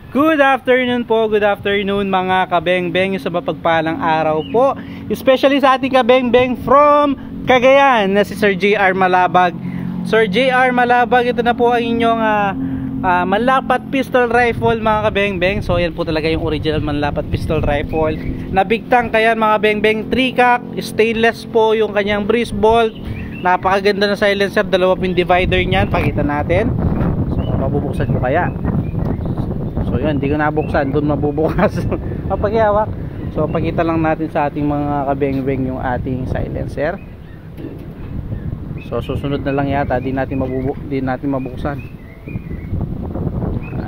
Good afternoon po, good afternoon mga kabengbeng sa mapagpalang araw po. Especially sa ating kabengbeng from Cagayan na si Sir JR Malabag. Sir JR Malabag, ito na po ang inyong manlapat pistol rifle mga kabengbeng. So yan po talaga yung original manlapat pistol rifle. Nabigtang kaya mga bengbeng, 3-cock, stainless po yung kanyang breeze bolt. Napakaganda na silencer, dalawa pin divider niyan, pakita natin. So mabubuksan ko kaya. So yun, hindi ko nabuksan, doon mabubukas. Papaghihawak. So pakita lang natin sa ating mga kabengbeng yung ating silencer. So susunod na lang yata, di natin mabuksan.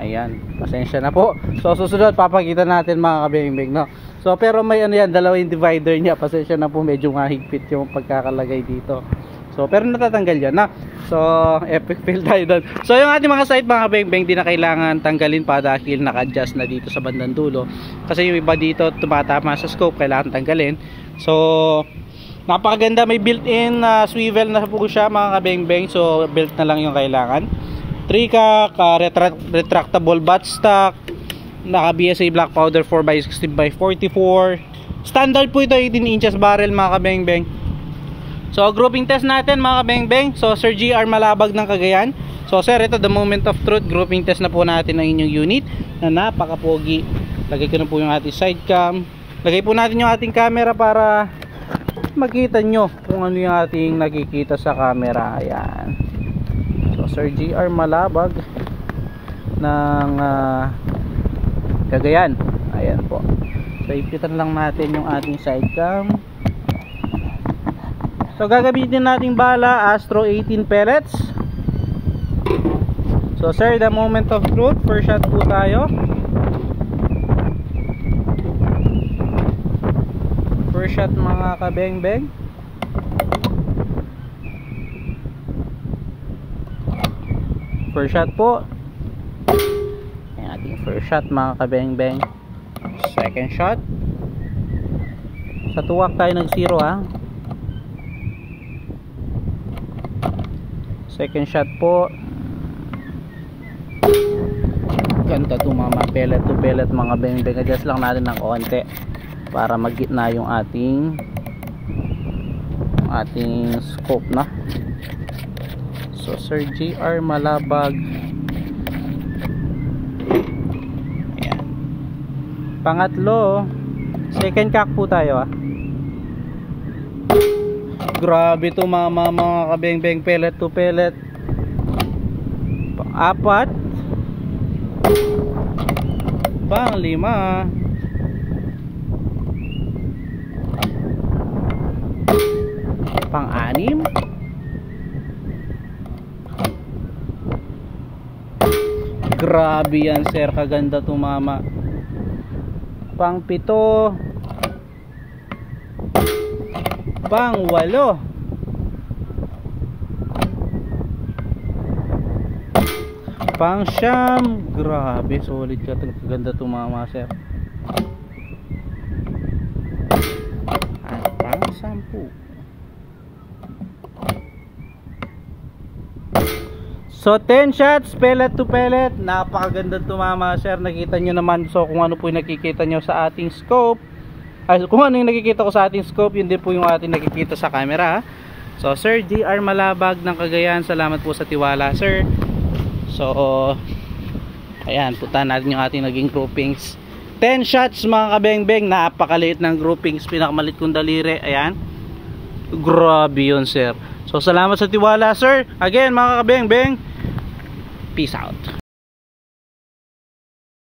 Ayan, pasensya na po. So susunod papakita natin mga kabengbeng, no. So pero may ano yan, dalawa yung divider niya. Pasensya na po, medyo mahigpit yung pagkakalagay dito. So pero natatanggal yan na. So epic fail tayo doon. So yung ating mga sight mga kabengbeng, di na kailangan tanggalin pa dahil naka-adjust na dito sa bandang dulo. Kasi yung iba dito tumatama sa scope, kailangan tanggalin. So napakaganda, may built-in swivel na po siya mga kabengbeng. So built na lang yung kailangan. 3-cock, retractable buttstock, naka BSA black powder 4x60x44. Standard po ito, 18 inches barrel mga kabengbeng. So grouping test natin mga kabengbeng. So Sir JR Malabag ng Cagayan. So sir, ito the moment of truth. Grouping test na po natin ang inyong unit na napakapogi. Lagay ko na po yung ating side cam. Lagay po natin yung ating camera para makita nyo kung ano yung ating nakikita sa camera. Ayan. So Sir JR Malabag ng Cagayan. Ayan po. So ipitan lang natin yung ating side cam. So gagamitin nating bala Astro 18 pellets. So sir, the moment of truth, first shot po tayo. First shot mga kabengbeng. First shot po. Ayan ating first shot mga kabengbeng. Second shot. Sa tuwak tayo nag 0 ha. Second shot po. Ganda tumama, pellet to pellet mga bengbeng. Adjust lang natin ng konti para magitna yung ating scope na. So Sir JR Malabag. Ayan. Pangatlo, second cock po tayo ha. Grabe to mga kabengbeng, pellet to pellet. Pang-apat. Pang-lima. Pang-anim. Grabe yan sir, kaganda tumama. Pang-pito. Pang-walo. Pang-siyam. Grabe, solid ka, kaganda tumama sir. At pang-sampu. So 10 shots, pellet to pellet. Napakaganda tumama sir. Nakita nyo naman. So kung ano po yung nakikita nyo sa ating scope, kung ano yung nakikita ko sa ating scope, yun din po yung ating nakikita sa camera. So Sir JR Malabag ng Cagayan, salamat po sa tiwala sir. So ayan, puntahan natin yung ating naging groupings. 10 shots mga kabengbeng. Napakaliit ng groupings, pinakamalit kong daliri. Ayan, grabe yun sir. So salamat sa tiwala sir. Again mga kabengbeng, peace out.